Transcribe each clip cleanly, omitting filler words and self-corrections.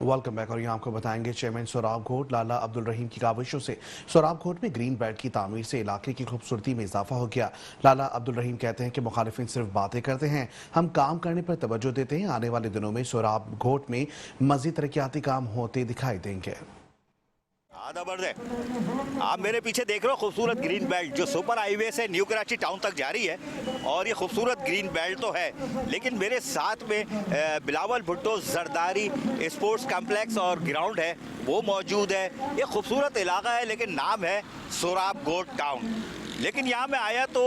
Welcome back. और यहाँ आपको बताएंगे चेयरमैन सोराब घोट लाला अब्दुल रहीम की काविशों से सोराब घोट में ग्रीन बेल्ट की तामीर से इलाके की खूबसूरती में इजाफा हो गया। लाला अब्दुल रहीम कहते हैं कि मुखालिफिन सिर्फ बातें करते हैं, हम काम करने पर तवज्जो देते हैं। आने वाले दिनों में सोराब घोट में मजीद तरक्याती काम होते दिखाई देंगे। आधा बढ़ है। आप मेरे पीछे देख रहे हो खूबसूरत ग्रीन बेल्ट जो सुपर हाईवे से न्यू कराची टाउन तक जारी है और ये खूबसूरत ग्रीन बेल्ट तो है, लेकिन मेरे साथ में बिलावल भुट्टो जरदारी स्पोर्ट्स कॉम्प्लेक्स और ग्राउंड है वो मौजूद है। ये खूबसूरत इलाका है लेकिन नाम है सोराब घोट टाउन। लेकिन यहाँ मैं आया तो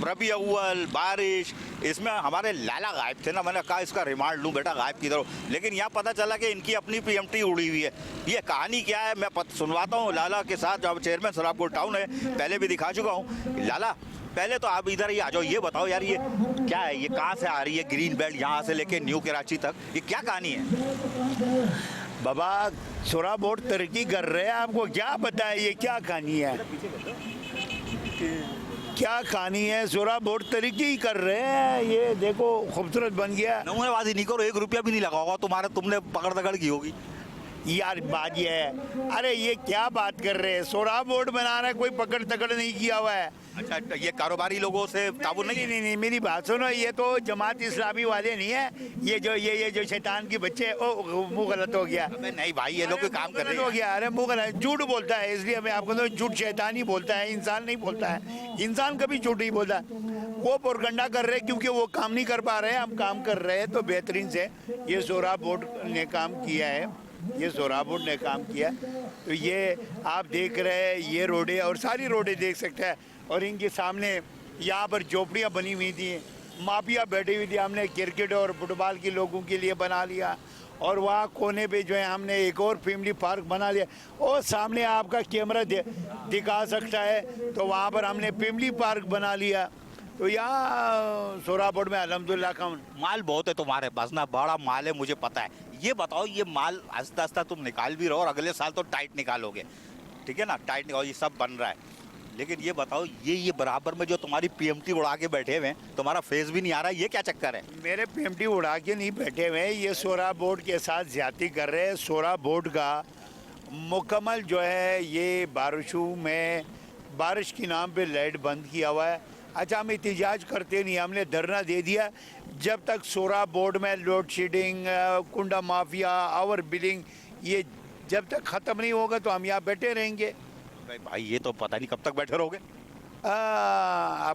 रबी अव्वल बारिश, इसमें हमारे लाला गायब थे ना। मैंने कहा इसका रिमांड लूँ बेटा गायब की तरह, लेकिन यहाँ पता चला कि इनकी अपनी पीएमटी उड़ी हुई है। ये कहानी क्या है मैं सुनवाता हूँ लाला के साथ, जो चेयरमैन सोराब घोट टाउन है, पहले भी दिखा चुका हूँ। लाला पहले तो आप इधर ही आ जाओ, ये बताओ यार ये क्या है, ये कहाँ से आ रही है ग्रीन बेल्ट यहाँ से लेके न्यू कराची तक, ये क्या कहानी है? बाबा सोराब घोट तरक्की कर रहे हैं, आपको क्या पता है ये क्या कहानी है? क्या कहानी है? सोराब घोट तरक्की कर रहे हैं, ये देखो खूबसूरत बन गया। नमूनेबाजी नहीं करो, 1 रुपया भी नहीं लगा होगा तुम्हारा, तुमने पकड़ दकड़ की होगी। यार बात ये है, अरे ये क्या बात कर रहे हैं? सोराब घोट बना रहा है, कोई पकड़ तकड़ नहीं किया हुआ है। अच्छा ये कारोबारी लोगों से ताबुन नहीं? नहीं, मेरी बात सुनो, ये तो जमात इस्लामी वाले नहीं है, ये जो शैतान के बच्चे। ओ मुंह गलत हो गया। नहीं भाई ये लोग कोई काम कर रहे हैं। हो गया, अरे मुंह गलत, झूठ बोलता है, इसलिए मैं आपको तो झूठ शैतान ही बोलता है, इंसान नहीं बोलता है। इंसान कभी झूठ नहीं बोलता। वो प्रोपगंडा कर रहे हैं क्योंकि वो काम नहीं कर पा रहे हैं, हम काम कर रहे हैं तो बेहतरीन से। ये सोराब घोट ने काम किया है, ये सोराब घोट ने काम किया। तो ये आप देख रहे हैं, ये रोडें और सारी रोडें देख सकते हैं, और इनके सामने यहाँ पर झोपड़ियाँ बनी हुई थी, माफिया बैठी हुई थी, हमने क्रिकेट और फुटबॉल के लोगों के लिए बना लिया। और वहाँ कोने पे जो है हमने एक और फैमिली पार्क बना लिया, और सामने आपका कैमरा दिखा सकता है, तो वहाँ पर हमने फैमिली पार्क बना लिया। तो यहाँ सोराब घोट में अल्हम्दुलिल्लाह का माल बहुत है तुम्हारे पास ना, बड़ा माल है मुझे पता है। ये बताओ ये माल आस्ता आस्ता तुम निकाल भी रहो और अगले साल तो टाइट निकालोगे, ठीक है ना? टाइट और ये सब बन रहा है, लेकिन ये बताओ ये बराबर में जो तुम्हारी पीएमटी उड़ा के बैठे हुए हैं, तुम्हारा फेस भी नहीं आ रहा, ये क्या चक्कर है? मेरे पीएमटी उड़ा के नहीं बैठे हुए, ये सोराब घोट के साथ ज्यादती कर रहे हैं। सोराब घोट का मुकम्मल जो है ये बारिशों में बारिश के नाम पे लाइट बंद किया हुआ है। अच्छा हम एहतजाज करते नहीं, हमने धरना दे दिया जब तक सोराब घोट में लोड शेडिंग, कुंडा माफिया, ओवर बिलिंग, ये जब तक ख़त्म नहीं होगा तो हम यहाँ बैठे रहेंगे। भाई ये तो पता नहीं कब तक बैठे रहोगे।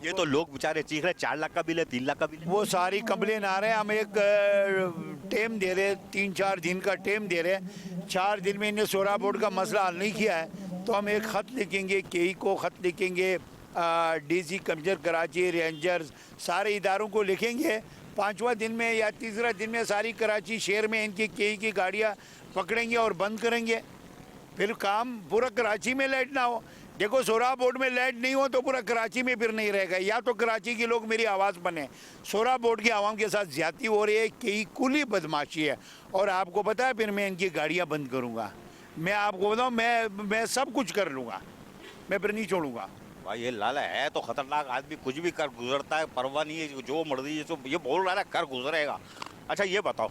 ये तो लोग बेचारे चीख रहे, 4 लाख का बिल है, 3 लाख का बिल है। वो सारी कंप्लेन आ रहे हैं, हम एक टेम दे रहे, 3-4 दिन का टेम दे रहे। 4 दिन में इन्हें सोराब घोट का मसला हल नहीं किया है तो हम एक ख़त लिखेंगे, केई को ख़त लिखेंगे, डीसी कमिश्नर कराची, रेंजर्स, सारे इदारों को लिखेंगे। 5वां दिन में या तीसरा दिन में सारी कराची शहर में इनकी केई की गाड़ियाँ पकड़ेंगे और बंद करेंगे। फिर काम पूरा कराची में लाइट ना हो। देखो सोराब घोट में लाइट नहीं हो तो पूरा कराची में फिर नहीं रहेगा। या तो कराची के लोग मेरी आवाज़ बने, सोराब घोट की आवाम के साथ ज्यादती हो रही है, कई कुली बदमाशी है, और आपको पता है फिर मैं इनकी गाड़ियाँ बंद करूँगा। मैं आपको बताऊँ, मैं सब कुछ कर लूँगा, मैं फिर नहीं छोड़ूंगा। भाई ये लाला है तो खतरनाक आदमी, कुछ भी कर गुजरता है, परवाह नहीं है, जो मर्जी है तो ये बोल रहा है कर गुजरेगा। अच्छा ये बताओ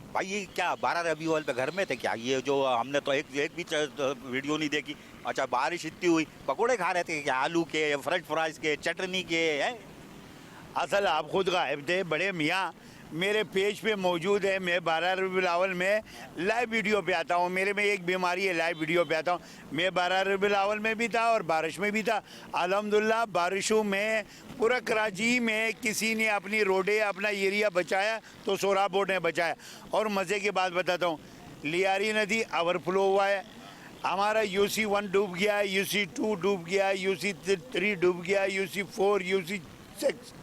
भाई ये क्या 12 रबी अव्वल पे घर में थे क्या? ये जो हमने तो एक भी वीडियो नहीं देखी। अच्छा बारिश इतनी हुई, पकोड़े खा रहे थे क्या? आलू के, फ्रेंच फ्राइज के, चटनी के है? असल आप खुद गायब थे बड़े मियाँ, मेरे पेज पे मौजूद है। मैं 12 रबीउल अव्वल में लाइव वीडियो पे आता हूँ, मेरे में एक बीमारी है, लाइव वीडियो पे आता हूँ। मैं 12 रबीउल अव्वल में भी था और बारिश में भी था। अल्हम्दुलिल्लाह बारिशों में पूरा कराची में किसी ने अपनी रोडें, अपना एरिया बचाया तो सोराब घोट ने बचाया। और मज़े की बात बताता हूँ, लियारी नदी ओवरफ्लो हुआ है, हमारा UC1 डूब गया, UC2 डूब गया, UC3 डूब गया, UC4, UC6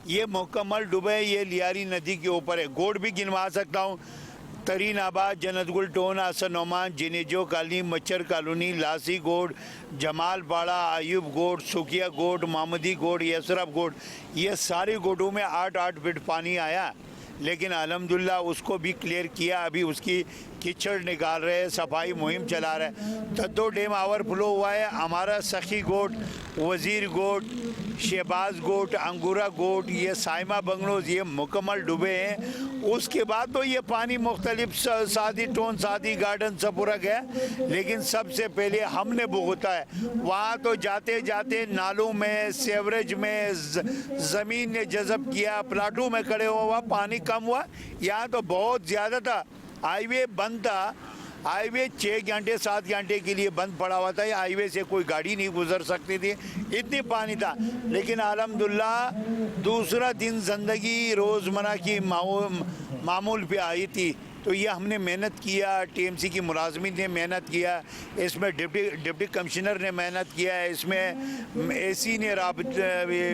ये मुकम्मल डूबे। ये लियारी नदी के ऊपर है। गोड भी गिनवा सकता हूँ, तरीन आबाद, जन्नतगुल टोन, हसन नोमान, जिनेजो कॉलोनी, मच्छर कॉलोनी, लासी गोड, जमाल पाड़ा, आयुब गोड, सुखिया गोड, मोहम्मदी गोड, यसरफ गोड, ये सारे गोडों में 8-8 फीट पानी आया। लेकिन अल्हम्दुलिल्लाह उसको भी क्लियर किया, अभी उसकी कीचड़ निकाल रहे हैं, सफाई मुहिम चला रहे हैं। तद्दो डैम ओवरफ्लो हुआ है। हमारा सखी गोड, वज़ीर गोड, शहबाज गोट, अंगूरा गोट, ये साइमा बंगलोज, ये मुकम्मल डूबे हैं। उसके बाद तो ये पानी मुख्तलिफ शादी टोन, शादी गार्डन सब पूरा गया, लेकिन सबसे पहले हमने भुगता है। वहाँ तो जाते जाते नालों में, सेवरेज में ज़मीन ने जज़ब किया, प्लाटों में खड़े हुआ, पानी कम हुआ। यहाँ तो बहुत ज़्यादा था, हाईवे बंद था, हाईवे 6 घंटे 7 घंटे के लिए बंद पड़ा हुआ था। हाईवे से कोई गाड़ी नहीं गुजर सकती थी, इतनी पानी था। लेकिन अल्हम्दुलिल्लाह दूसरा दिन ज़िंदगी रोज़मर्रा की मामूल पे आई थी। तो ये हमने मेहनत किया, टीएमसी की मुलाजमीन ने मेहनत किया, इसमें डिप्टी कमिश्नर ने मेहनत किया, इसमें एसी ने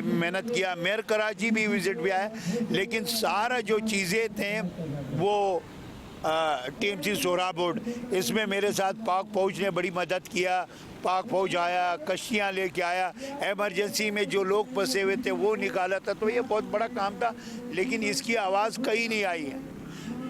मेहनत किया, मेयर कराची भी विज़िट भी आया। लेकिन सारा जो चीज़ें थे वो टीएमसी सोरा बोर्ड, इसमें मेरे साथ पाक फौज ने बड़ी मदद किया। पाक फौज आया, कश्तियाँ लेके आया, एमरजेंसी में जो लोग फंसे हुए थे वो निकाला था। तो ये बहुत बड़ा काम था, लेकिन इसकी आवाज़ कहीं नहीं आई है।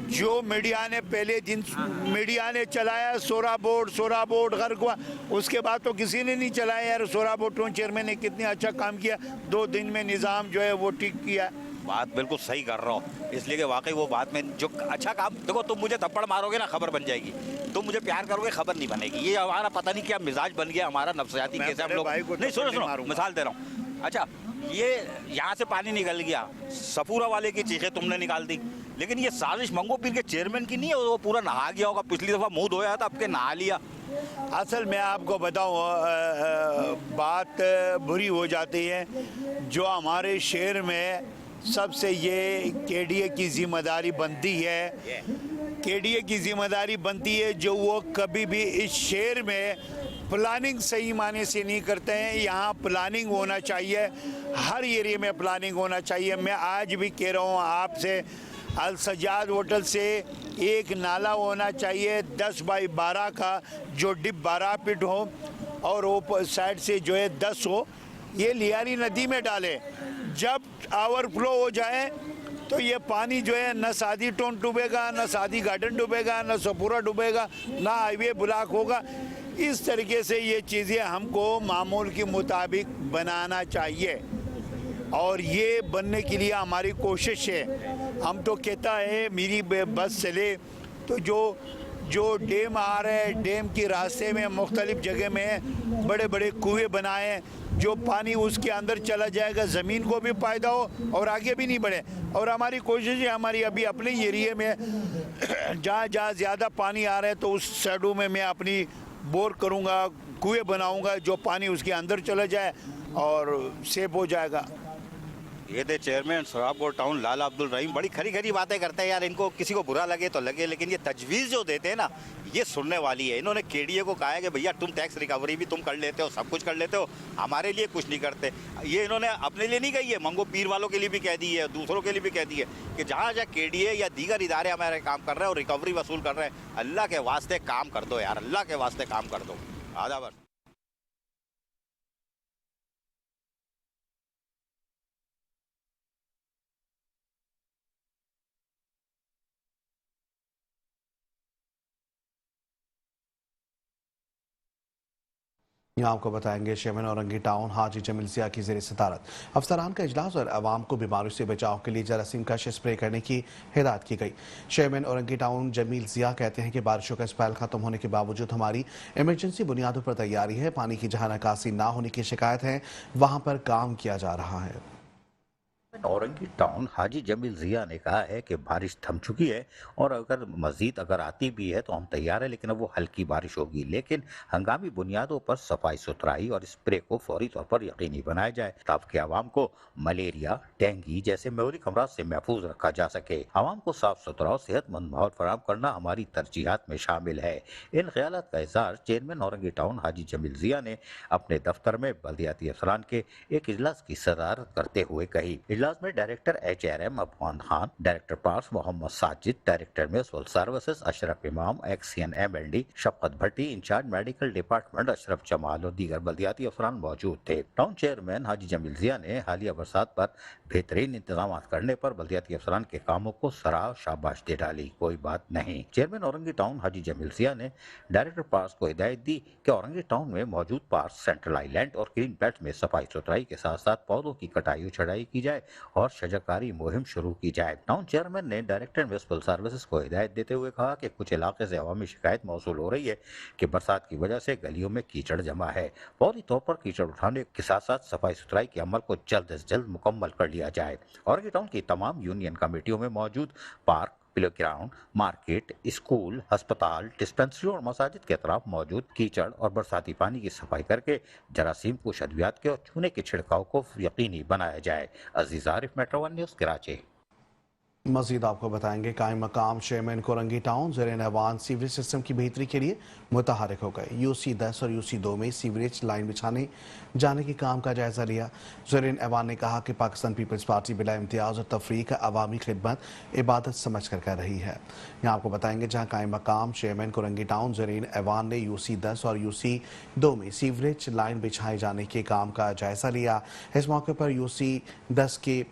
जो मीडिया ने पहले दिन मीडिया ने चलाया सोरा बोर्ड गर्क हुआ, उसके बाद तो किसी ने नहीं चलाया। यार सोरा बोर्ड टाउन चेयरमैन ने कितने अच्छा काम किया, 2 दिन में निज़ाम जो है वो ठीक किया। बात बिल्कुल सही कर रहा हूँ, इसलिए कि वाकई वो बात में जो अच्छा काम, देखो तुम मुझे थप्पड़ मारोगे ना खबर बन जाएगी, तुम मुझे प्यार करोगे खबर नहीं बनेगी। ये हमारा पता नहीं क्या मिजाज बन गया हमारा, नफ्सियाती कैसे हम लोग नहीं। सुनो मिसाल दे रहा हूँ। अच्छा, ये यहाँ से पानी निकल गया, सपूरा वाले की चीखें तुमने निकाल दी, लेकिन ये साजिश मंगो पीर के चेयरमैन की नहीं है। वो पूरा नहा गया होगा, पिछली दफ़ा मुँह धोया था, अब के नहा लिया। असल में आपको बताऊँ, बात बुरी हो जाती है। जो हमारे शहर में सबसे ये केडीए की जिम्मेदारी बनती है, केडीए की जिम्मेदारी बनती है जो वो कभी भी इस शहर में प्लानिंग सही माने से नहीं करते हैं। यहाँ प्लानिंग होना चाहिए, हर एरिया में प्लानिंग होना चाहिए। मैं आज भी कह रहा हूँ आपसे, अल सजाद होटल से एक नाला होना चाहिए 10 बाई 12 का, जो डिप 12 फीट हो और ऊपर साइड से जो है 10 हो। ये लियारी नदी में डाले, जब ओवरफ्लो हो जाए तो ये पानी जो है न शादी टोन डूबेगा, न शादी गार्डन डूबेगा, न सपूरा डूबेगा, न हाईवे ब्लॉक होगा। इस तरीके से ये चीज़ें हमको मामूल के मुताबिक बनाना चाहिए, और ये बनने के लिए हमारी कोशिश है। हम तो कहता है मेरी बस चले तो जो डैम आ रहे हैं, डैम के रास्ते में मुख्तलिफ जगह में बड़े बड़े कुएँ बनाए, जो पानी उसके अंदर चला जाएगा, ज़मीन को भी फ़ायदा हो और आगे भी नहीं बढ़े। और हमारी कोशिश है, हमारी अभी अपने एरिए में जहाँ ज़्यादा पानी आ रहा है तो उस साइडों में मैं अपनी बोर करूँगा, कुएँ बनाऊँगा, जो पानी उसके अंदर चला जाए और सेव हो जाएगा। ये थे चेयरमैन सोराबकोट टाउन लाला अब्दुल रहीम। बड़ी खरी खरी बातें करते हैं यार, इनको किसी को बुरा लगे तो लगे, लेकिन ये तजवीज़ जो देते हैं ना, ये सुनने वाली है। इन्होंने केडीए को कहा है कि भैया तुम टैक्स रिकवरी भी तुम कर लेते हो, सब कुछ कर लेते हो, हमारे लिए कुछ नहीं करते। ये इन्होंने अपने लिए नहीं कही है, मंगो पीर वालों के लिए भी कह दी है, दूसरों के लिए भी कह दी है कि जहाँ जहाँ केडीए या दीगर इदारे हमारे काम कर रहे हैं और रिकवरी वसूल कर रहे हैं, अल्लाह के वास्ते काम कर दो यार, अल्लाह के वास्ते काम कर दो। आदाबर। यहाँ आपको बताएंगे चेयरमैन औरंगी टाउन हाजी जमील जिया की ज़ेर सदारत अफसरान का इजलास और आवाम को बीमारियों से बचाव के लिए जरासीम कश स्प्रे करने की हिदायत की गई। चेयरमैन औरंगी टाउन जमील जिया कहते हैं कि बारिशों का स्पेल खत्म होने के बावजूद हमारी इमरजेंसी बुनियादों पर तैयारी है। पानी की जहाँ निकासी ना होने की शिकायत है, वहाँ पर काम किया जा रहा है। औरंगी टाउन हाजी जमील जिया ने कहा है कि बारिश थम चुकी है और अगर मजीद आती भी है तो हम तैयार है, लेकिन अब वो हल्की बारिश होगी, लेकिन हंगामी बुनियादों पर सफाई सुथराई और स्प्रे को फौरी तौर पर यकीनी बनाया जाए ताकि आवाम को मलेरिया, डेंगू जैसे मौलिक अमराज से महफूज रखा जा सके। आवाम को साफ सुथरा और सेहतमंद माहौल फराहम करना हमारी तरजीहात में शामिल है। इन ख्यालात का इज़हार चेयरमैन औरंगी टाउन हाजी जमील जिया ने अपने दफ्तर में बल्दियाती अफसरान के एक इजलास की सदारत करते हुए कही। इजलास में director HRM Afghan Khan, director parks Mohammad Sajid, director municipal services Ashraf Imam, XEN MLD Shafqat Bhatti, incharge medical department Ashraf Jamal और दीगर बल्दियाती अफसरान मौजूद थे। टाउन चेयरमैन हाजी जमील जिया ने हालिया बरसात पर बेहतरीन इंतजाम करने पर बल्दियाती अफसरान के कामों को सराह शाबाश दे डाली। कोई बात नहीं। चेयरमैन औरंगी टाउन हाजी जमील जिया ने डायरेक्टर पार्स को हिदायत दी कि औरंगी टाउन में मौजूद पार्क, सेंट्रल आइलैंड और ग्रीन बेल्ट में सफाई सुथराई के साथ साथ पौधों की कटाई छड़ाई की जाए और शजरकारी मुहिम शुरू की जाए। टाउन चेयरमैन ने डायरेक्टर म्यूनिसिपल सर्विसेज को हिदायत देते हुए कहा कि कुछ इलाके से अवामी शिकायत मौसूल हो रही है कि बरसात की वजह से गलियों में कीचड़ जमा है। फौरी तौर पर कीचड़ उठाने के साथ साथ सफाई सुथराई के अमल को जल्द से जल्द मुकम्मल कर लिया जाए। औरंगी टाउन की तमाम यूनियन कमेटियों में मौजूद park, play ground, market, school, अस्पताल, डिस्पेंसरी और मसाजिद के अतराफ मौजूद कीचड़ और बरसाती पानी की सफाई करके जरासीम को अद्वियात के और चूने के छिड़काव को यकीनी बनाया जाए। Aziz Arif, metro one news, Karachi. मजीद आपको बताएंगे कायम मकाम चेयरमैन कोरंगी टाउन ज़ेरे नवान सीवरेज सिस्टम की बेहतरी के लिए मुतहरिक हो गए। UC 10 और UC 2 में सीवरेज लाइन बिछाने जाने के काम का जायजा लिया। ज़ेरे नवान ने कहा कि पाकिस्तान पीपल्स पार्टी बिला इम्तियाज़ और तफरीक अवामी खिदमत इबादत समझ कर कर रही है। यहाँ आपको बताएंगे जहाँ कायम मकाम चेयरमैन कोरंगी टाउन ज़ेरे नवान ने UC 10 और UC 2 में सीवरेज लाइन बिछाए जाने के काम का जायजा लिया। इस मौके पर UC 10 के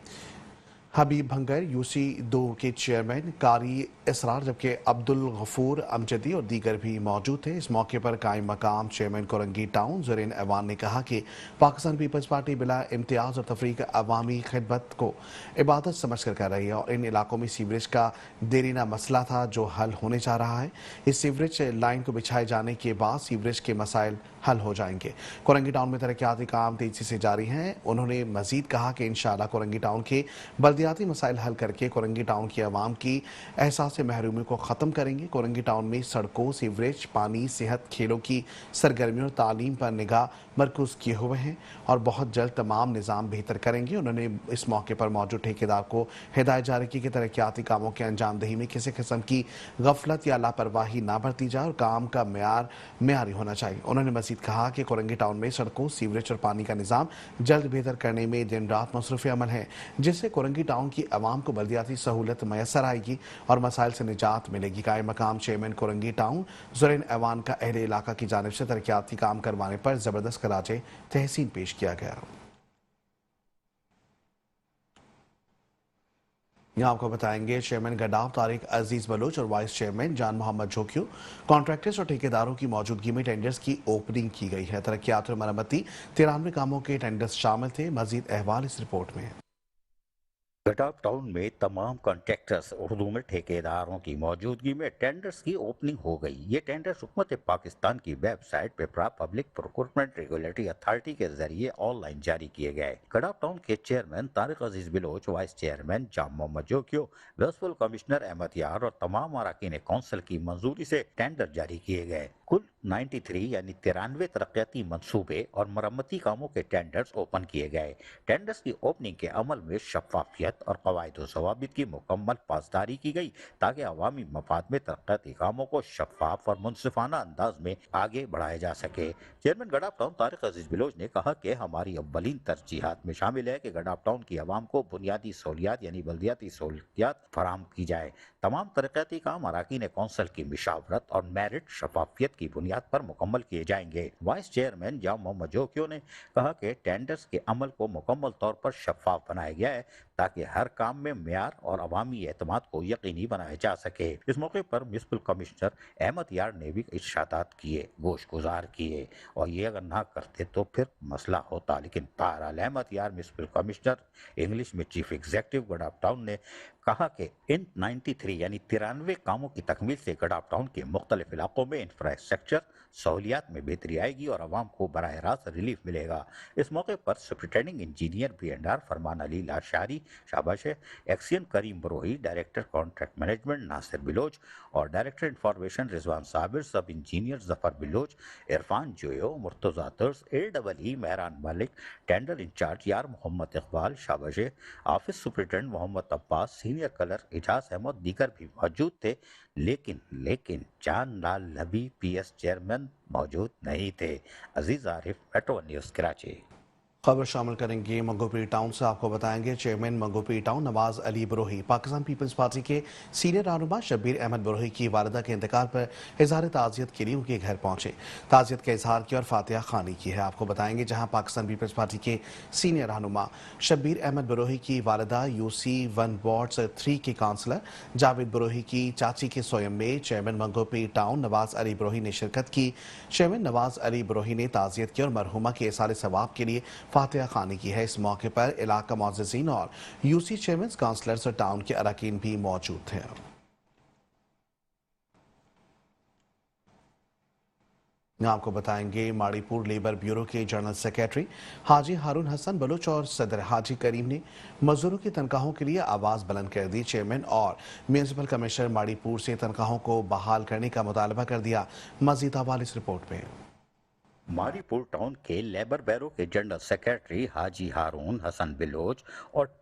हबीब भंगर, UC 2 के चेयरमैन कारी इसरार जबकि अब्दुल गफूर अमजदी और दीगर भी मौजूद थे। इस मौके पर कायम मकाम चेयरमैन कोरंगी टाउन ज़रीन ऐवान ने कहा कि पाकिस्तान पीपल्स पार्टी बिला इम्तियाज़ और तफरीक अवामी खिदमत को इबादत समझ कर कर रही है और इन इलाकों में सीवरेज का देरीना मसला था जो हल होने जा रहा है। इस सीवरेज लाइन को बिछाए जाने के बाद सीवरेज के मसाइल हल हो जाएंगे। कोरंगी टाउन में तरक्याती काम तेजी से जारी हैं। उन्होंने मजीद कहा कि इंशाअल्लाह कोरंगी टाउन के बल्दियाती मसाइल हल करके कोरंगी टाउन की आवाम की एहसास से महरूमी को ख़त्म करेंगे। कोरंगी टाउन में सड़कों, सीवरेज, पानी, सेहत, खेलों की सरगर्मियों और तालीम पर निगाह मरकूज़ किए हुए हैं और बहुत जल्द तमाम निज़ाम बेहतर करेंगे। उन्होंने इस मौके पर मौजूद ठेकेदार को हिदायत जारी की कि तरक्याती कामों की अंजामदही में किसी किस्म की गफलत या लापरवाही ना बरती जाए और काम का मेयारी होना चाहिए। उन्होंने मजीद कहा कि कोरंगी टाउन में सड़कों, सीवरेज और पानी का निज़ाम जल्द बेहतर करने में दिन रात मसरूफ़ अमल है जिससे कोरंगी टाउन की आवाम को बल्दियाती सहूलत मैसर आएगी और मसाइल से निजात मिलेगी। कायम मकाम चेयरमैन कोरंगी टाउन ज़रीन ऐवान का अहले इलाका की जानिब से तरक्याती काम करवाने पर ज़बरदस्त खराजे तहसीन पेश किया गया। यहाँ आपको बताएंगे चेयरमैन गडाफ तारिक अजीज बलोच और वाइस चेयरमैन जान मोहम्मद झोक्यू कॉन्ट्रैक्टर्स और ठेकेदारों की मौजूदगी में टेंडर्स की ओपनिंग की गई है। तरक्यात और मरम्मती 93 कामों के टेंडर्स शामिल थे। मजीद अहवाल इस रिपोर्ट में। गडाफ टाउन में तमाम कॉन्ट्रैक्टर्स उर्दू में ठेकेदारों की मौजूदगी में टेंडर्स की ओपनिंग हो गई। ये टेंडर्स हुकूमत पाकिस्तान की वेबसाइट पे पब्लिक प्रोक्योरमेंट रेगुलेटरी अथॉरिटी के जरिए ऑनलाइन जारी किए गए। गडाफ टाउन के चेयरमैन तारिक अजीज बिलोच, वाइस चेयरमैन जाम मोहम्मद जोकियो, म्युनिसिपल कमिश्नर अहमद यार और तमाम अरकान कौंसिल की मंजूरी से टेंडर जारी किए गए। कुल 93 यानी 93 तरक्याती मंसूबे और मरम्मती कामों के टेंडर्स ओपन किए गए। टेंडर्स की ओपनिंग के अमल में शफाफियत और कवायद व ज़वाबित की मुकम्मल पासदारी की गई ताकि अवामी मफाद में तरक्याती कामों को शफाफ और मुनसिफाना अंदाज में आगे बढ़ाया जा सके। चेयरमैन गडाफ टाउन तारिक अजीज बिलोच ने कहा कि हमारी अव्वलीन तरजीहात में शामिल है कि गडाफ टाउन की आवाम को बुनियादी सहूलियात यानी बल्दियाती सहूलियात फराम की जाए। तमाम तरक्याती काम अरकान कौंसिल की मिशावरत और मेरिट शफाफियत की बुनियाद पर मुकम्मल किए जाएंगे। वाइस चेयरमैन जाम मोहम्मद जोकियो ने कहा कि टेंडर्स के अमल को मुकम्मल तौर पर शफाफ बनाया गया है ताकि हर काम में मेयार और अवामी एतमाद को यकीनी बनाया जा सके। इस मौके पर म्युनिसिपल कमिश्नर अहमद यार ने भी इरशादात किए, गोशगुजार किए और ये अगर ना करते तो फिर मसला होता। लेकिन बहरहाल अहमद यार म्युनिसिपल कमिश्नर, इंग्लिश में चीफ एग्जीक्यूटिव गडाफ टाउन ने कहा कि इन 93 यानी 93 कामों की तकमील से गडाफ टाउन के मुख्तलिफ इलाकों में इंफ्रास्ट्रक्चर सहूलियात में बेहतरी आएगी और आवाम को बराह रास्त रिलीफ मिलेगा। इस मौके पर superintending engineer B&R Farman Ali Lashari शाबाश, XEN Karim Barohi, director contract management Nasir Baloch और डायरेक्टर इंफॉर्मेशन रिजवान साबिर, सब इंजीनियर जफर बिलोच, इरफान जोयो, मुर्तजा तर्स, AEE मेहरान मालिक, टेंडर इंचार्ज यार मोहम्मद इकबाल शाबाश, office superintendent Mohammad Abbas, senior clerk Ijaz Ahmed दीगर भी मौजूद थे। लेकिन जान लाल नबी PS चेयरमैन मौजूद नहीं थे। अजीज आरिफ, मेट्रो न्यूज़, कराची। खबर शामिल करेंगे मंगोपीर टाउन से। आपको बताएंगे चेयरमैन मंगोपीर टाउन नवाज अली बरोही पाकिस्तान पीपल्स पार्टी के सीनियर रहनुमा शब्बीर अहमद बरोही की वालिदा के इंतकाल पर इजहार ताज़ियत के लिए उनके घर पहुंचे, ताज़ियत का इजहार किया और फातिहा खानी की है। आपको बताएंगे जहां पाकिस्तान पीपल्स पार्टी के सीनियर रहनुमा शब्बीर अहमद बरोही की वालिदा UC 1 वार्ड 3 के काउंसलर जावेद बरोही की चाची के सोयम में चेयरमैन मंगोपीर टाउन नवाज अली बरोही ने शिरकत की। चेयरमैन नवाज अली बरोही ने ताज़ियत की और मरहुमा के इसाले सवाब के लिए फातिहा खानी की है। इस मौके पर इलाका मुअज़्ज़िज़ीन और UC चेयरमैन काउंसलर्स और टाउन के अरकान भी मौजूद थे। आपको बताएंगे माड़ीपुर लेबर ब्यूरो के जनरल सेक्रेटरी हाजी हारून हसन बलोच और सदर हाजी करीम ने मजदूरों की तनख्वाहों के लिए आवाज़ बुलंद कर दी। चेयरमैन और म्यूनिसिपल कमिश्नर माड़ीपुर से तनख्वाहों को बहाल करने का मुतालबा कर दिया। मजीद हवाले इस रिपोर्ट में। मारीपुर टाउन के लेबर बैरो के जनरल सेक्रेटरी हाजी हारून हसन बिलोच और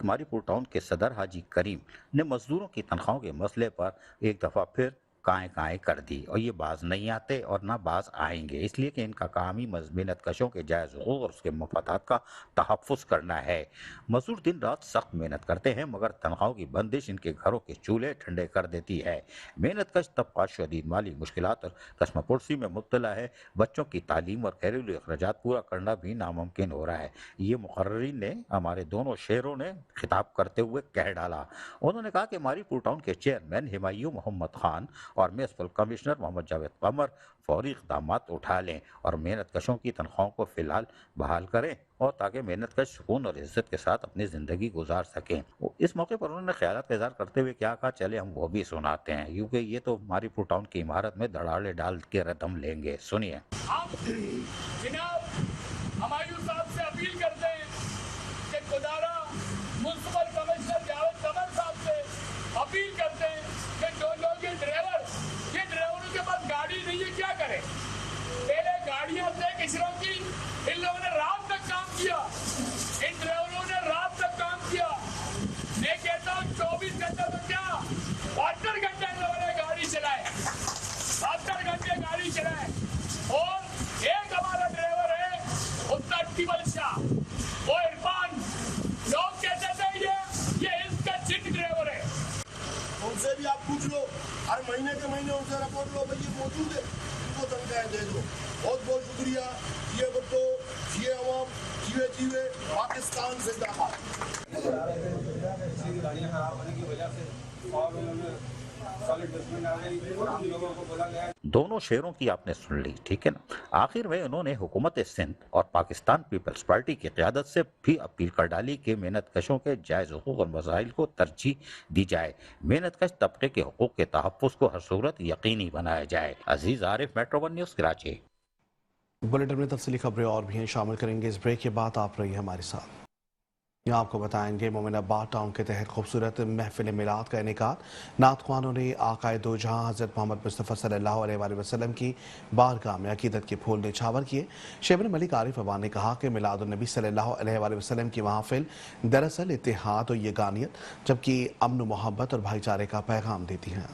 मारीपुर टाउन के सदर हाजी करीम ने मजदूरों की तनख्वाहों के मसले पर एक दफा फिर काएं कर दी और ये बाज नहीं आते और ना बाज आएंगे, इसलिए कि इनका काम ही मेहनत कशों के जायज़ हुकूक और उसके मफादात का तहफ़्फ़ुज़ करना है। मजदूर दिन रात सख्त मेहनत करते हैं मगर तनख्वाहों की बंदिश इनके घरों के चूल्हे ठंडे कर देती है। मेहनत कश तबका शदीद माली मुश्किलात और कशमपुर्सी में मुब्तला है। बच्चों की तालीम और घरेलू अखराजात पूरा करना भी नामुमकिन हो रहा है। ये मुकर्रिरीन ने हमारे दोनों शहरों ने खिताब करते हुए कह डाला। उन्होंने कहा कि मारीपुर टाउन के चेयरमैन हिमायू मोहम्मद खान और म्यूनिसिपल कमिश्नर मोहम्मद जावेद कमर फौरी इक़दाम उठा लें और मेहनत कशों की तनख्वाहों को फिलहाल बहाल करें और ताकि मेहनत कश सुकून और इज्जत के साथ अपनी ज़िंदगी गुजार सकें। इस मौके पर उन्होंने ख्यालात का इज़हार करते हुए क्या कहा, चले हम वो भी सुनाते हैं क्योंकि ये तो मारीपुर टाउन की इमारत में धड़ाले डाल के रदम लेंगे। सुनिए। हमायूं साहब से अपील करते हैं कि खुदारा म्युनिसिपल कमिश्नर जावेद कमर साहब से अपील करते हैं कि जो लोग ये ड्राइवरों के पास गाड़ी नहीं है क्या करें। पहले गाड़ियां थे किसरों की, इन लोगों ने रात तक काम किया, इन ड्राइवरों ने रात तक काम किया। मैं कहता हूँ 24 घंटे तो क्या 72 घंटे इन लोगों ने गाड़ी चलाए, 72 घंटे गाड़ी चलाए। और एक हमारा ड्राइवर है उत्तर टिबल शाह, वो इरफान, लोग कहते थे ये इसका चिट ड्राइवर है। उनसे भी आप पूछ लो, हर महीने के महीने उनसे रिपोर्ट लो, भाई ये मौजूद है, उनको तनख्वाहें दे दो। बहुत बहुत शुक्रिया। ये बतो ये अवाम जीवे पाकिस्तान जिंदाबाद। दोनों शेरों की आपने सुन ली, ठीक है ना। आखिर में उन्होंने हुकूमत सिंध और पाकिस्तान पीपल्स पार्टी की क़यादत से भी अपील कर डाली कि मेहनत कशों के जायज़ हुकूक और मसाइल को तरजीह दी जाए। मेहनत कश तबके के हुकूक के तहफ़्फ़ुज़ को हर सूरत यकीनी बनाया जाए। Aziz Arif, metro 1 news, Karachi. Bulletin में तफसीली खबरें और भी हैं, शामिल करेंगे इस ब्रेक के बाद। आप रहिए हमारे साथ। यहाँ आपको बताएंगे मोमिनाबाद टाउन के तहत खूबसूरत महफिल मिलाद का इनेकाद। नात ख्वानों ने आकाए दो जहां हज़रत मोहम्मद मुस्तफ़ा सल्लल्लाहु अलैहि वसल्लम की बारगाह में अकीदत के फूल निछावर किए। शेबन मलिक आरिफ अवान ने कहा कि मिलादुन्नबी सल्लल्लाहु अलैहि वसल्लम की महफिल दरअसल इत्तेहाद और यगानियत जबकि अमन मोहब्बत और भाईचारे का पैगाम देती हैं।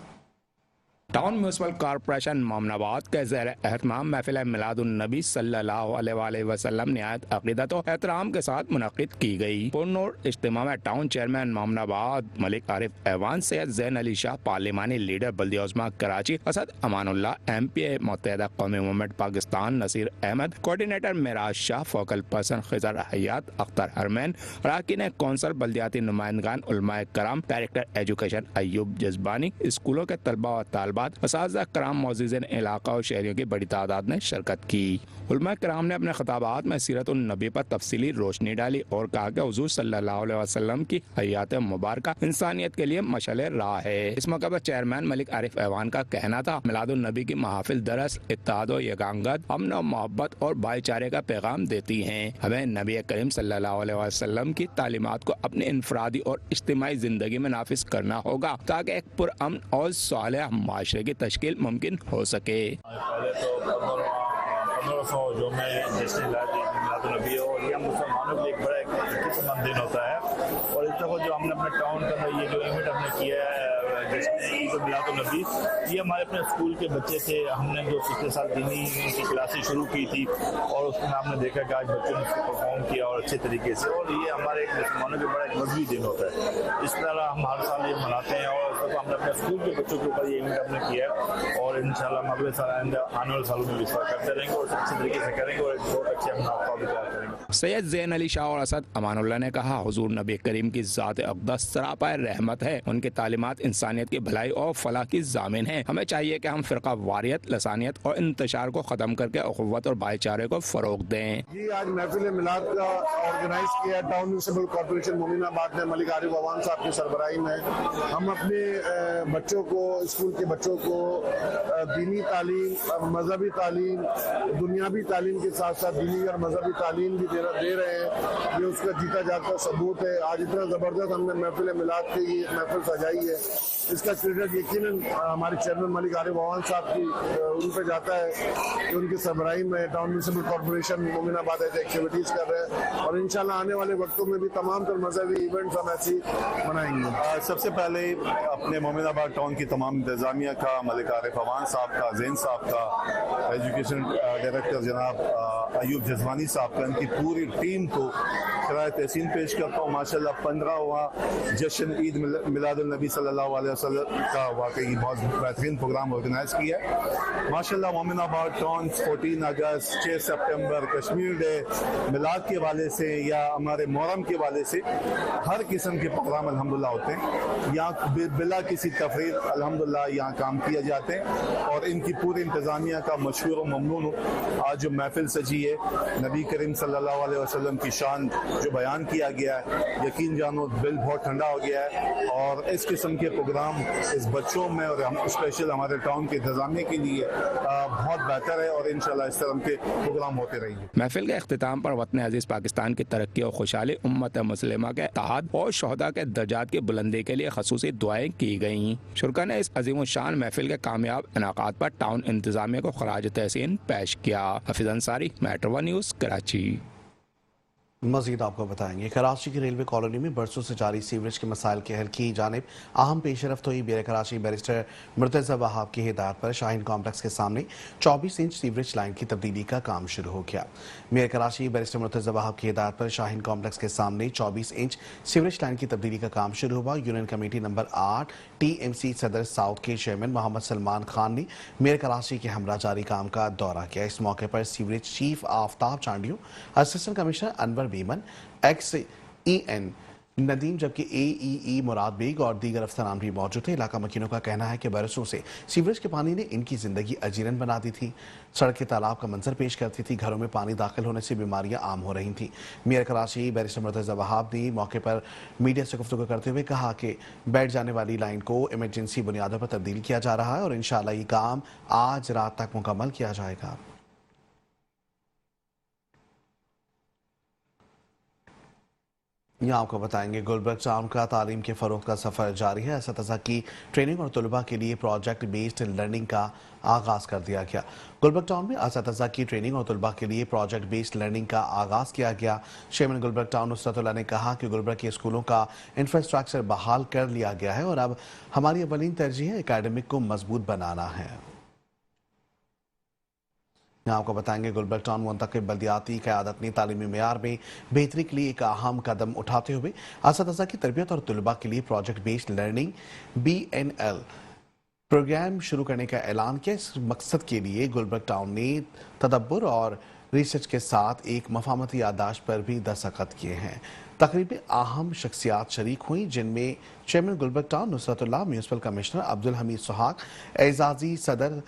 टाउन म्यूनसिपल कॉरपोरेशन मोमनाबाद के ज़ेर एहतमाम महफिल मिलादुन्नबी सल्लल्लाहु अलैहि वसल्लम निहायत अक़ीदत और एहतराम के साथ मुनक़्क़िद की गई। पुरनूर इज्तिमा में टाउन चेयरमैन मोमनाबाद मलिक आरिफ ऐवान, सैयद ज़ैन अली शाह पार्लिमानी leader Baldia Uzma Karachi, Asad Amanullah MPA Muttahida Qaumi movement Pakistan, Naseer Ahmed coordinator Miraj Shah, focal person Khizar Hayat, Akhtar Harmain, अरकान कौंसल, बल्दियाती नुमाइंदगान, उलमाए कराम, डायरेक्टर एजुकेशन अयूब जज़बानी, स्कूलों के तलबा और तालिबात, असातिज़ा कराम, मौज़ूज़ीन इलाका और शहरियों की बड़ी तादाद ने शिरकत की। उलमा कराम ने अपने खिताबात में सीरत नबी पर तफसीली रोशनी डाली और कहा कि हुज़ूर सल्लल्लाहु अलैहि वसल्लम की हयात मुबारका इंसानियत के लिए मशअल राह है। इस मौके पर चेयरमैन मलिक आरिफ ऐवान का कहना था, मिलादुन नबी की महफिल दरस इत्तेहाद और यगांगत, अमन और मोहब्बत और भाईचारे का पैगाम देती हैं। हमें नबी करीम सल्लल्लाहु अलैहि वसल्लम की तालीमात को अपनी इनफरादी और इज्तिमाई जिंदगी में नाफिज करना होगा ताकि एक पुरअमन और सालेह माशरे की तश्कील मुमकिन हो सके। जो मैं जैसे मिलादुन्नबी है और यह मुसलमानों के लिए एक बड़ा किस्मत दिन होता है और इस दफ़ा जो हमने अपने टाउन के अंदर ये जो इवेंट हमने किया है जश्न ईद मिलादुन्नबी, ये हमारे अपने स्कूल के बच्चे थे। हमने जो पिछले साल दीनी की क्लासेस शुरू की थी और उसमें आपने देखा कि आज बच्चों ने उसको परफॉर्म किया और अच्छे तरीके से, और ये हमारे एक मुसलमानों के बड़ा एक मजहबी दिन होता है। इस तरह हम हर साल ये मनाते हैं और इस हमने अपने स्कूल के बच्चों के ऊपर ये इवेंट हमने किया है और इंशाल्लाह हम अगले साल आने वाले सालों में भी करते रहेंगे और अच्छे तरीके से करेंगे और एक बहुत अच्छे हम नाश्ता भी तैयार करेंगे। सैयद ज़ैन अली शाह और असद अमानुल्लाह ने कहा, हुजूर नबी करीम की ज़ात अक़दस सरापा रहमत है। उनकी तालीमात इंसानियत की भलाई और फलाह की ज़ामिन है। हमें चाहिए कि हम फ़िरका वारियत, लसानियत और इंतशार को ख़त्म करके अख़ुव्वत और भाईचारे को फ़रोग़ दें। जी आज महफिल मिलाद का ऑर्गेनाइज किया टाउन म्यूनिसिपल कॉर्पोरेशन मोमिनाबाद ने मलिक आरिफ अवान साहब की सरबराही में। हम अपने बच्चों को, स्कूल के बच्चों को दीनी तालीम, मजहबी तालीम, दुनियावी तालीम के साथ साथ दीनी और मजहबी तालीम भी दे रहे हैं। ये उसका जीता जागता सबूत है। आज इतना ज़बरदस्त हमने महफिल मिलाद की ये महफिल सजाई है, इसका क्रेडिट यकीनन हमारे चेयरमैन मलिक आरिफ अवान साहब की उन पर जाता है कि उनकी सरबराही में टाउन म्यूनिसिपल कॉर्पोरेशन मोमिनाबाद ऐसे एक्टिविटीज़ कर रहे हैं और इंशाल्लाह आने वाले वक्तों में भी तमाम तर मजहबी इवेंट्स हम ऐसी मनाएंगे। सबसे पहले अपने मोमिनाबाद टाउन की तमाम इंतज़ामिया का, मलिक आरिफ अवान साहब का, ज़ैन साहब का, एजुकेशन डायरेक्टर जनाब अयूब जजवानी साहब का, इनकी पूरी टीम को खिराए तहसीन पेश करता हूँ। माशाल्लाह 15वां जश्न ईद मिलादुन्नबी सल्लल्लाहु अलैहि वसल्लम का वाकई बहुत बेहतरीन प्रोग्राम ऑर्गेनाइज किया है। माशाल्लाह मोमिनाबाद टाउन 14 अगस्त, 6 सितंबर, कश्मीर डे, मिलाद के वाले से या हमारे मुहर्रम के वाले से हर किस्म के प्रोग्राम अल्हम्दुलिल्लाह होते हैं। यहाँ बिला किसी तफरीक अल्हम्दुलिल्लाह यहाँ काम किए जाते हैं और इनकी पूरी इंतज़ामिया का मशहूर और ममनून हूँ। आज जो महफिल सजी है, नबी करीम सल्लल्लाहु अलैहि वसल्लम की शान जो बयान किया गया है, यकीन जानो दिल बहुत ठंडा हो गया है और इस किस्म के प्रोग्राम इस बच्चों में और हम स्पेशल हमारे टाउन के इंतजामिया के लिए बहुत बेहतर है और इंशाल्लाह इस तरह के प्रोग्राम होते रहेंगे। महफिल के अख्तिताम पर वतन अजीज पाकिस्तान की तरक्की और खुशहाली, उम्मत मुस्लिमा के इत्तेहाद और शहदा के दर्जात की बुलंदी के लिए खसूसी दुआएं की गयी। शुरा ने इस अजीम शान महफिल के कामयाब इनाकात पर टाउन इंतजामिया को खराज तहसीन पेश किया। Hafeez Ansari, metro 1 news, Karachi. मजीद आपको बताएंगे, कराची की रेलवे कॉलोनी में बरसों से जारी सीवरेज के मसाइल के हल की जानिब अहम पेशरफ्त हुई। मेयर कराची बैरिस्टर मुर्तज़ा वहाब की हिदायत पर शाहीन कॉम्प्लेक्स के सामने 24 इंच सीवरेज लाइन की तब्दीली का काम शुरू हो गया। मेयर कराची बैरिस्टर मुर्तज़ा वहाब की हिदायत पर शाहीन कॉम्प्लेक्स के सामने 24 इंच सीवरेज लाइन की तब्दीली का काम शुरू हुआ। यूनियन कमेटी नंबर 8 TMC सदर साउथ के चेयरमैन मोहम्मद सलमान खान ने मेयर कराची के हमरा जारी काम का दौरा किया। इस मौके पर sewerage chief Aftab Chandio, assistant commissioner Anwar Beeman, XEN Nadeem, जबकि AEE मुराद बेग और दीगर अफसरान भी मौजूद थे। इलाका मकीनों का कहना है कि बरसों से सीवरेज के पानी ने इनकी जिंदगी अजीरन बना दी थी। सड़कें तालाब का मंजर पेश करती थी, घरों में पानी दाखिल होने से बीमारियां आम हो रही थी। मेयर कराची बैरिस्टर मुर्तज़ा वहाब ने मौके पर मीडिया से गुफ्तगू करते हुए कहा कि बैठ जाने वाली लाइन को इमरजेंसी बुनियादों पर तब्दील किया जा रहा है और इंशाअल्लाह ये काम आज रात तक मुकम्मल किया जाएगा। यहाँ आपको बताएंगे, गुलबर्ग टाउन का तालीम के फ़रोग़ का सफ़र जारी है। असतज़ा की ट्रेनिंग और तलबा के लिए प्रोजेक्ट बेस्ड लर्निंग का आगाज़ कर दिया गया। गुलबर्ग टाउन में असतज़ा की ट्रेनिंग और तलबा के लिए प्रोजेक्ट बेस्ड लर्निंग का आगाज़ किया गया। चेयरमैन गुलबर्ग टाउन नुसरतुल्लाह ने कहा कि गुलबर्ग के स्कूलों का इंफ्रास्ट्रक्चर बहाल कर लिया गया है और अब हमारी अवलीन तरजीह एकेडमिक को मजबूत बनाना है। यहाँ आपको बताएंगे, गुलबर्ग टाउन मुंतखब बल्दियाती क़यादत ने तालीमी मेयार में बेहतरी के लिए एक अहम कदम उठाते हुए असतज़ा की तरबियत और तलबा के लिए project based learning BNL programme शुरू करने का ऐलान किया। इस मकसद के लिए गुलबर्ग टाउन ने तदब्बुर और रिसर्च के साथ एक मफामती यादाश्त पर भी दस्तखत किए हैं। तकरीब में अहम शख्सियात शरीक हुई, जिनमें chairman Gulberg town Nusratullah, municipal commissioner Abdul Hameed Suhag, एजाजी सदर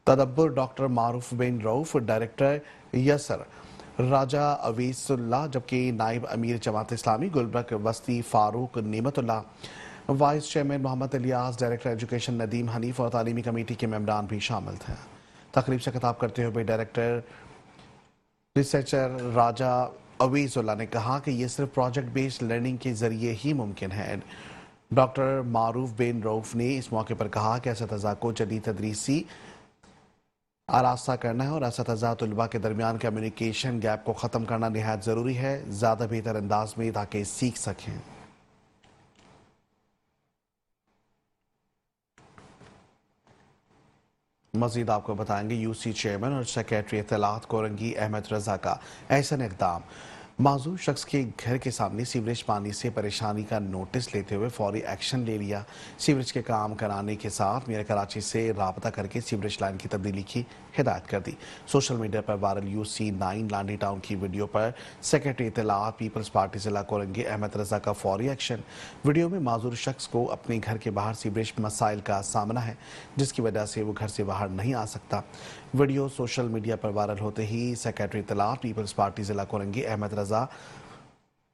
तदब्बुर डॉक्टर मारूफ बिन रऊफ, डायरेक्टर यसर राजा अवीसुल्लाह, जबकि नायब अमीर जमात इस्लामी गुलबर्ग वस्ती Farooq Naimatullah, vice chairman Mohammad Ilyas, director education Nadeem Hanif और तालीमी कमेटी के मेंबरान भी शामिल थे। तकरीब से खिताब करते हुए डायरेक्टर रिसर्चर राजा अवीसुल्लाह ने कहा कि यह सिर्फ प्रोजेक्ट बेस्ड लर्निंग के जरिए ही मुमकिन है। डॉक्टर मारूफ बिन रऊफ ने इस मौके पर कहा कि असतज़ा को जदीद तदरीसी आरास्ता करना है और असतज़ा तलबा के दरमियान कम्युनिकेशन गैप को ख़त्म करना नहायत ज़रूरी है, ज़्यादा बेहतर अंदाज में, ताकि सीख सकें। मजीद आपको बताएंगे यूसी चेयरमैन और सेक्रेटरी इत्तलात कोरंगी अहमद रजा का ऐसा इकदाम। माजूर शख्स के घर के सामने सीवरेज पानी से परेशानी का नोटिस लेते हुए फौरी एक्शन ले लिया। सीवरेज के काम कराने के साथ मेयर कराची से राबता करके सीवरेज लाइन की तब्दीली की हिदायत कर दी। सोशल मीडिया पर वायरल UC9 लांडी टाउन की वीडियो पर सेक्रेटरी इत्तलात पीपल्स पार्टी जिला कोरंगी अहमद रजा का फौरी एक्शन। वीडियो में माजूर शख्स को अपने घर के बाहर सीवरेज मसाइल का सामना है, जिसकी वजह से वो घर से बाहर नहीं आ सकता। वीडियो सोशल मीडिया पर वायरल होते ही सेक्रेटरी इत्तलात पीपल्स पार्टी जिला कोरंगी अहमद रजा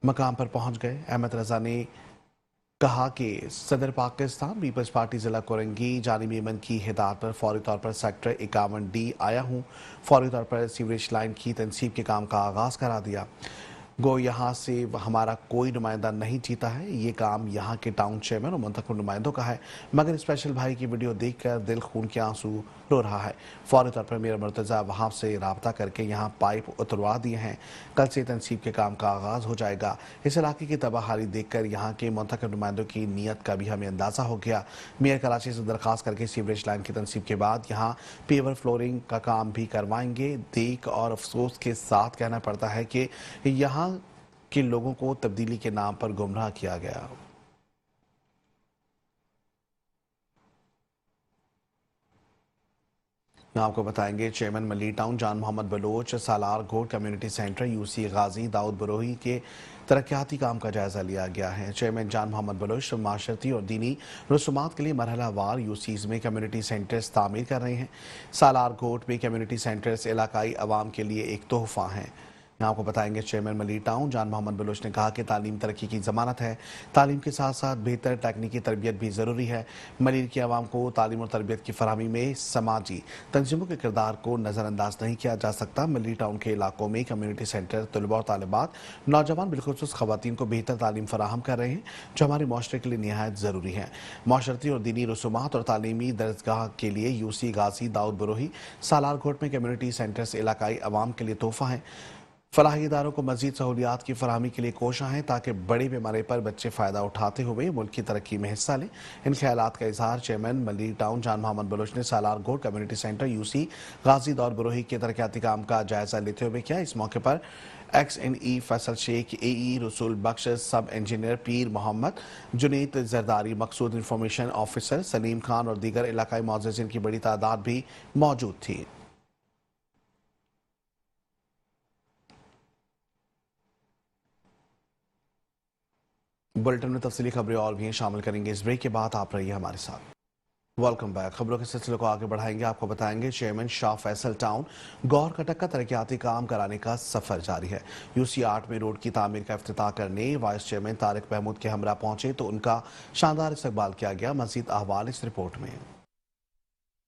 मकाम पर पहुंच गए। अहमद रजा ने कहा कि सदर पाकिस्तान पीपल्स पार्टी जिला कोरंगी जानी मेमन की हिदायत पर फौरी तौर पर सेक्टर 51D आया हूँ। फौरी तौर पर सीवरेज लाइन की तनसीब के काम का आगाज़ करा दिया। गो यहाँ से हमारा कोई नुमाइंदा नहीं जीता है, ये काम यहाँ के टाउन चेयरमैन और मुंतखब नुमाइंदों का है, मगर स्पेशल भाई की वीडियो देखकर दिल खून के आंसू रो रहा है। फौरी तौर पर मेयर मुर्तज़ा वहाँ से रब्ता करके यहाँ पाइप उतरवा दिए हैं। कल से तनसीब के काम का आगाज़ हो जाएगा। इस इलाके की तबाहाली देखकर यहाँ के मुंतखब नुमाइंदों की नीयत का भी हमें अंदाज़ा हो गया। मेयर कराची से दरख्वास्त करके सीवरेज लाइन की तनसीब के बाद यहाँ पेवर फ्लोरिंग का काम भी करवाएंगे। देख और अफसोस के साथ कहना पड़ता है कि यहाँ के लोगों को तब्दीली के नाम पर गुमराह किया गया। आपको बताएंगे चेयरमैन मली टाउन जान मोहम्मद बलोच सालार घोट कम्युनिटी सेंटर UC गाजी दाऊद बरोही के तरक्याती काम का जायजा लिया गया है। चेयरमैन जान मोहम्मद बलोच माशरती और दीनी रसूमात के लिए मरहलावार UCs में कम्युनिटी सेंटर्स तामीर कर रहे हैं। सालार घोट में कम्युनिटी सेंटर्स इलाकाई अवाम के लिए एक तोहफा हैं। आपको बताएंगे चेयरमैन मली टाउन जान मोहम्मद बलोच ने कहा कि तालीम तरक्की की जमानत है। तालीम के साथ साथ बेहतर तकनीकी तरबियत भी ज़रूरी है। मलीर की आवाम को तालीम और तरबियत की फरहमी में समाजी तंजीमों के किरदार को नज़रअंदाज नहीं किया जा सकता। मली टाउन के इलाकों में कम्युनिटी सेंटर तलबा और तालिबात नौजवान बिलखुसूस ख़वातीन को बेहतर तालीम फराहम कर रहे हैं, जो हमारे माशरे के लिए निहायत ज़रूरी है। माशरती और दीनी रसूमात और तालीमी दरजगाह के लिए UC गाजी दाऊद बरोही सालार घोट में कम्युनिटी सेंटर्स इलाकाई अवाम के लिए तोहफा हैं। फलाही इदारों को मजीद सहूलियात की फरहमी के लिए कोशा है ताकि बड़े पैमाने पर बच्चे फ़ायदा उठाते हुए मुल्क की तरक्की में हिस्सा लें। इन ख्यालात का इजहार चेयरमैन मली टाउन जान मोहम्मद बलोच ने सालार घोट कम्युनिटी सेंटर UC गाजी दाऊद बरोही के तरक्याती काम का जायजा लेते हुए किया। इस मौके पर XNE फैसल शेख, AE रसूल बख्श, सब इंजीनियर पीर मोहम्मद, जुनेद जरदारी, मकसूद इंफॉर्मेशन ऑफिसर सलीम खान और दीगर इलाकाई मुअज़्ज़िज़ीन की बड़ी तादाद भी मौजूद थी। बुलेटिन में तफसीली खबरें और भी शामिल करेंगे। इस ब्रेक के बाद आप रहिए हमारे साथ। Welcome back. खबरों के सिलसिले को आगे बढ़ाएंगे। आपको बताएंगे चेयरमैन शाह फैसल टाउन गौर कटक का तरक्याती काम कराने का सफर जारी है। UC 8 में रोड की तामीर का इफ्तिताह करने वाइस चेयरमैन तारिक महमूद के हमरा पहुंचे तो उनका शानदार इस्तकबाल किया गया। मजीद अहवाल इस रिपोर्ट में।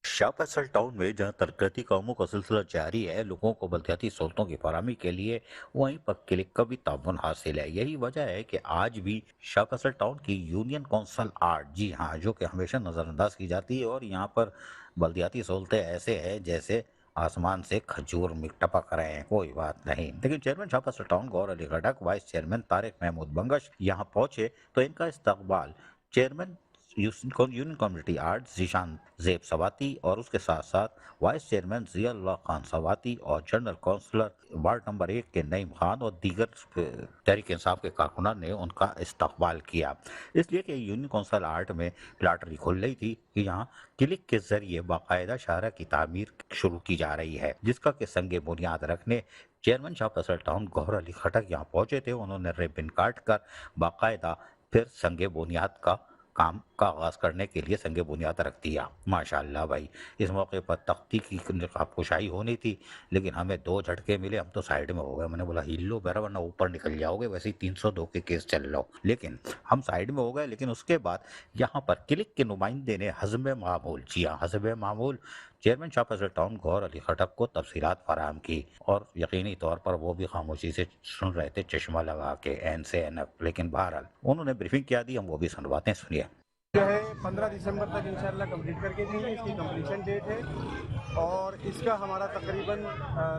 शाह फैसल टाउन में जहां तरक्याती कामों का सिलसिला जारी है, लोगों को बलदियाती सहूलतों की फराहमी के लिए वहीं पर क्लिक का भी ताउन हासिल है। यही वजह है कि आज भी शाह फैसल टाउन की यूनियन कौंसल 8, जी हाँ, जो कि हमेशा नज़रअंदाज की जाती है, और यहाँ पर बलदियाती सहूलतें ऐसे हैं जैसे आसमान से खजूर में टपक रहे हैं। कोई बात नहीं, लेकिन चेयरमैन शाह फैसल टाउन गौर अली खटक, वाइस चेयरमैन तारिक महमूद बंगश यहाँ पहुंचे तो इनका इस्तकबाल चेयरमैन यूनियन कम्युनिटी 8 जीशान जेब सवाती और उसके साथ साथ वाइस चेयरमैन जियाउल्लाह खान सवाती और जनरल काउंसलर वार्ड नंबर 1 के नईम खान और दीगर तहरीक इंसाफ के कारकुनान ने उनका इस्तकबाल किया। इसलिए कि यूनियन काउंसिल 8 में लॉटरी खुल रही थी कि यहाँ क्लिक के जरिए बाकायदा शाहरा की तामीर शुरू की जा रही है, जिसका कि संगे बुनियाद रखने चेयरमैन शाह फैसल टाउन गौर अली खटक यहाँ पहुंचे थे। उन्होंने रिबन काट कर बाकायदा फिर संगे बुनियाद का काम का आगाज करने के लिए संगे बुनियाद रख दिया। माशाअल्लाह भाई, इस मौके पर तख्ती की कुशाई होनी थी, लेकिन हमें 2 झटके मिले, हम तो साइड में हो गए। मैंने बोला हिल लो बेरा वरना ऊपर निकल जाओगे, वैसे ही 302 के केस चल लो, लेकिन हम साइड में हो गए। लेकिन उसके बाद यहाँ पर क्लिक के नुमाइंदे ने हज़म मामूल, जी हाँ हज़म मामूल, चेयरमैन शाह फैसल टाउन गौर अली खटक को तफसीलात फराहम की और यकीनी तौर पर वो भी खामोशी से सुन रहे थे, चश्मा लगा के एन से एन एफ। लेकिन बहरहाल उन्होंने ब्रीफिंग क्या दी, हम वो भी सुनवाते हैं, सुनिए। जो है 15 दिसंबर तक इंशाल्लाह कंप्लीट करके देंगे, इसकी कंप्लीशन डेट है। और इसका हमारा तकरीबन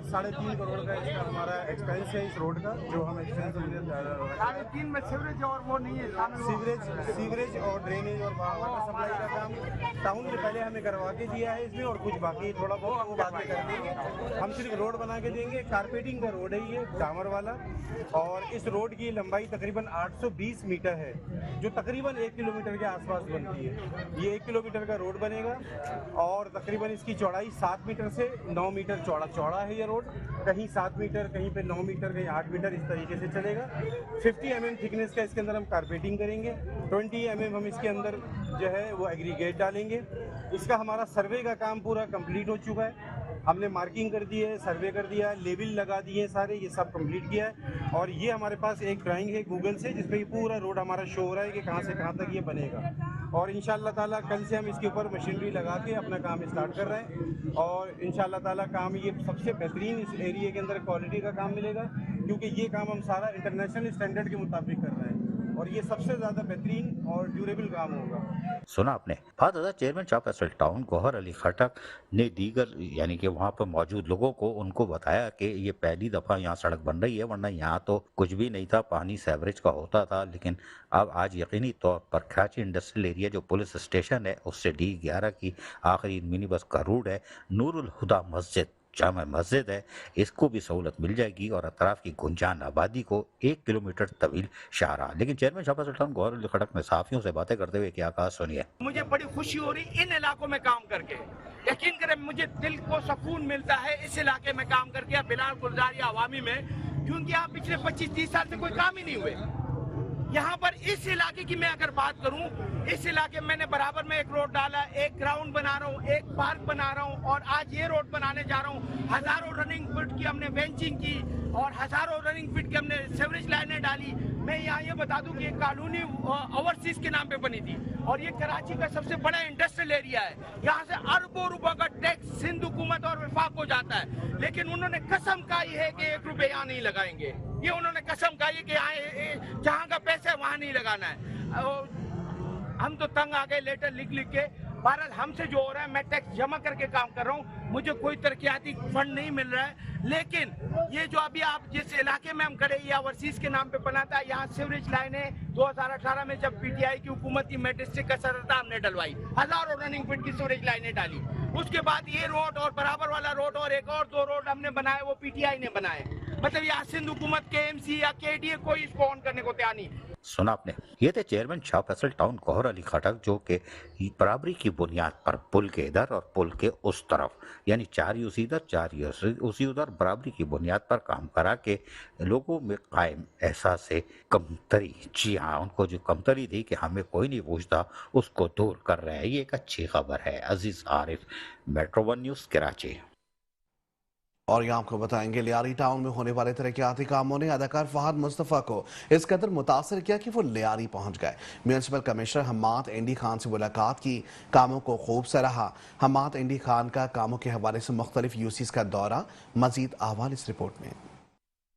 3.5 करोड़ का इसका हमारा एक्सपेंस है इस रोड का, जो हम एक्सपेंस 3.5 में सीवरेज और वो नहीं है, सीवरेज और ड्रेनेज और वाटर सप्लाई का काम टाउन में पहले हमें करवा के दिया है इसमें, और कुछ बाकी थोड़ा बहुत वो बाद में कर देंगे। हम सिर्फ रोड बना के देंगे, कारपेटिंग का रोड है ये डामर वाला, और इस रोड की लंबाई तकरीबन 820 मीटर है, जो तकरीबन 1 किलोमीटर के आसपास बनती है। ये 1 किलोमीटर का रोड बनेगा और तकरीबन इसकी चौड़ाई 7 मीटर से 9 मीटर चौड़ा है ये रोड, कहीं 7 मीटर, कहीं पे 9 मीटर, कहीं 8 मीटर, इस तरीके से चलेगा। 50 mm थिकनेस का इसके अंदर हम कारपेटिंग करेंगे, 20 mm हम इसके अंदर जो है वो एग्रीगेट डालेंगे। इसका हमारा सर्वे का काम पूरा कंप्लीट हो चुका है, हमने मार्किंग कर दी है, सर्वे कर दिया है, लेबल लगा दिए सारे, ये सब कंप्लीट किया है। और ये हमारे पास एक ड्राइंग है गूगल से, जिसपे ये पूरा रोड हमारा शो हो रहा है कि कहाँ से कहाँ तक ये बनेगा। और इंशाल्लाह ताला कल से हम इसके ऊपर मशीनरी लगा के अपना काम स्टार्ट कर रहे हैं, और इंशाल्लाह ताला काम ये सबसे बेहतरीन इस एरिया के अंदर क्वालिटी का काम मिलेगा, क्योंकि ये काम हम सारा इंटरनेशनल स्टैंडर्ड के मुताबिक कर रहे हैं, और ये सबसे ज़्यादा बेहतरीन और ड्यूरेबल काम होगा। सुना आपने। Father chairman Shah Faisal town Gohar Ali Khattak ने दीगर यानी कि वहाँ पर मौजूद लोगों को उनको बताया कि ये पहली दफ़ा यहाँ सड़क बन रही है, वरना यहाँ तो कुछ भी नहीं था, पानी सेवरेज का होता था, लेकिन अब आज यकीनी तौर पर कराची इंडस्ट्रियल एरिया जो पुलिस स्टेशन है उससे D11 की आखिरी मिनी बस का रूट है, नूरुल हुदा मस्जिद जामा मस्जिद है, इसको भी सहूलत मिल जाएगी और अतराफ की गुंजान आबादी को 1 किलोमीटर तवील शाहरा। लेकिन चेयरमैन शाह फैसल टाउन गौहर अली खटक ने साफियों से बातें करते हुए क्या कहा, सुनिए। मुझे बड़ी खुशी हो रही इन इलाकों में काम करके, यकीन करें मुझे दिल को सुकून मिलता है इस इलाके में काम करके, बिलाल गुलजार या अवामी में, क्योंकि यहाँ पिछले 25-30 साल से कोई काम ही नहीं हुए। यहाँ पर इस इलाके की मैं अगर बात करूं, इस इलाके में मैंने बराबर में एक रोड डाला, एक ग्राउंड बना रहा हूँ, एक पार्क बना रहा हूँ, और आज ये रोड बनाने जा रहा हूँ। हजारों रनिंग फीट की हमने बेंचिंग की और हजारों रनिंग फीट की हमने सीवरेज लाइनें डाली। मैं यहाँ ये बता दूं कि ये कॉलोनी ओवरसीज के नाम पे बनी थी, और ये कराची का सबसे बड़ा इंडस्ट्रियल एरिया है। यहाँ से अरबों रुपए का टैक्स सिंध हुकूमत और विफाक को जाता है, लेकिन उन्होंने कसम खाई है कि 1 रुपए यहाँ नहीं लगाएंगे। ये उन्होंने कसम खाई है कि यहाँ जहाँ का पैसा है वहाँ नहीं लगाना है। हम तो तंग आ गए लेटर लिख लिख के। बहरहाल हमसे जो हो रहा है, मैं टैक्स जमा करके काम कर रहा हूँ, मुझे कोई तरक्याती फंड नहीं मिल रहा है, लेकिन ये जो अभी आप जिस इलाके में हम खड़े, या ओवरसीज के नाम पे बना था, यहाँ सीवरेज लाइनें 2018 में जब PTI की हुकूमत की मैं डिस्ट्रिक्ट का सदर था, हमने डलवाई, हजारों रनिंग फीट की सीवरेज लाइनें डाली। उसके बाद ये रोड और बराबर वाला रोड और एक और 2 रोड हमने बनाए, वो PTI ने बनाए। मतलब यहाँ सिंध हुकूमत के MC या KDA कोई इसको ऑन करने को तैयार नहीं। सुना आपने। ये थे चेयरमैन शाह फैसल टाउन गौहर अली खटक, जो कि बराबरी की बुनियाद पर पुल के इधर और पुल के उस तरफ, यानी 4 यूसी इधर 4 यूसी उधर, बराबरी की बुनियाद पर काम करा के लोगों में कायम एहसास से कमतरी, जी हाँ, उनको जो कमतरी थी कि हमें कोई नहीं पूछता, उसको दूर कर रहे हैं। ये एक अच्छी खबर है। अजीज आरिफ, मेट्रो 1 न्यूज़, कराची। और यहाँ आपको बताएंगे लियारी टाउन में होने वाले तरक्याती कामों ने अदाकार फहद मुस्तफ़ा को इस कदर मुतासर किया कि वो लियारी पहुंच गए। Municipal commissioner Hammad Andy Khan से मुलाकात की, कामों को खूब सराहा। हम्माद एंडी खान का कामों के हवाले से मुख्तलिफ यूसीज का दौरा, मजीद अहवाल इस रिपोर्ट में।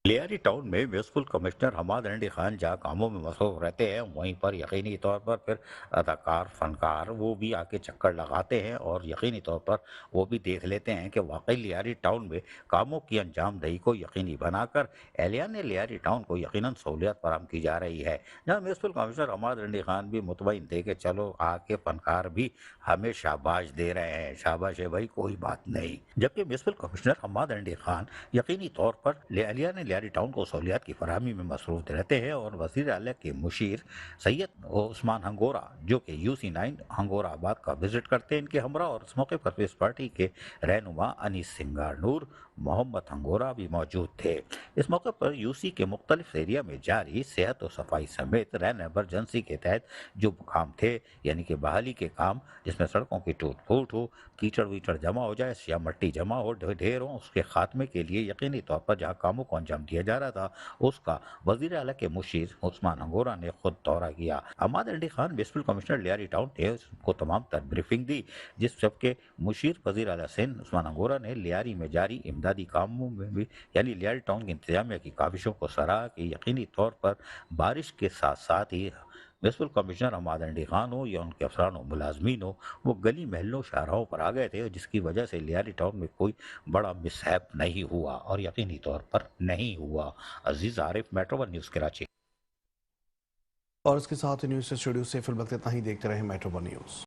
लियारी टाउन में municipal commissioner Hammad Andy Khan जहाँ कामों में मसरूफ रहते हैं, वहीं पर यकीनी तौर पर फिर अदाकार, फनकार वो भी आके चक्कर लगाते हैं और यकीनी तौर पर वो भी देख लेते हैं कि वाकई लियारी टाउन में कामों की अंजामदही को यकीनी बनाकर एहलियान लियारी टाउन को यकीनन सहूलियत फराहम की जा रही है। जहाँ municipal commissioner Hammad Andy Khan भी मुतमईन थे कि चलो आके फनकार भी हमें शाबाश दे रहे हैं, शाबाश है भाई, कोई बात नहीं। जबकि municipal commissioner Hammad Andy Khan यकीनी तौर पर एहलियान लियारी टाउन को सहूलियात की फराहमी में मसरूफ रहते हैं और वज़ीर आला के मुशीर सैयद उस्मान हंगोरा, जो कि UC 9 हंगोराबाद का विजिट करते हैं, इनके हमरा और इस मौके पर पीपल्स पार्टी के रहनुमा अनीस सिंगारनूर मोहम्मद हंगोरा भी मौजूद थे। इस मौके पर UC के मुख्तलिफ एरिया में जारी सेहत और सफाई समेत रैन एमरजेंसी के तहत जो काम थे, यानी कि बहाली के काम, जिसमें सड़कों की टूट फूट हो, कीचड़ वीचड़ जमा हो जाए या मट्टी जमा हो, ढेर हो, उसके खात्मे के लिए यकीनी तौर पर जहाँ कामों को अंजाम दिया जा रहा था, उसका वज़ीर आला के मुशीर उस्मान हंगोरा ने खुद दौरा किया। Hammad Andy Khan municipal commissioner Lyari town ने उसको तमाम तर ब्रीफिंग दी, जिस सबके मुशीर वज़ीर आला सिंध उस्मान हंगोरा ने लियारी में जारी इमदादी कामों में भी, यानी लियारी टाउन की इंतजामिया की काविशों को सराहा कि यकीनी तौर पर बारिश के साथ साथ ही म्युनिसिपल कमिश्नर हमाद अंडी खान हो या उनके अफसरान हो मुलाजमीन हो, वो गली महलों शाहराहों पर आ गए थे और जिसकी वजह से लियारी टाउन में कोई बड़ा मिसहैप नहीं हुआ और यकीनी तौर पर नहीं हुआ। Aziz Arif, metro one news, Karachi. और इसके साथ न्यूज़ स्टूडियो से फिर वक्त इतना ही। देखते रहे मेट्रो वन न्यूज़।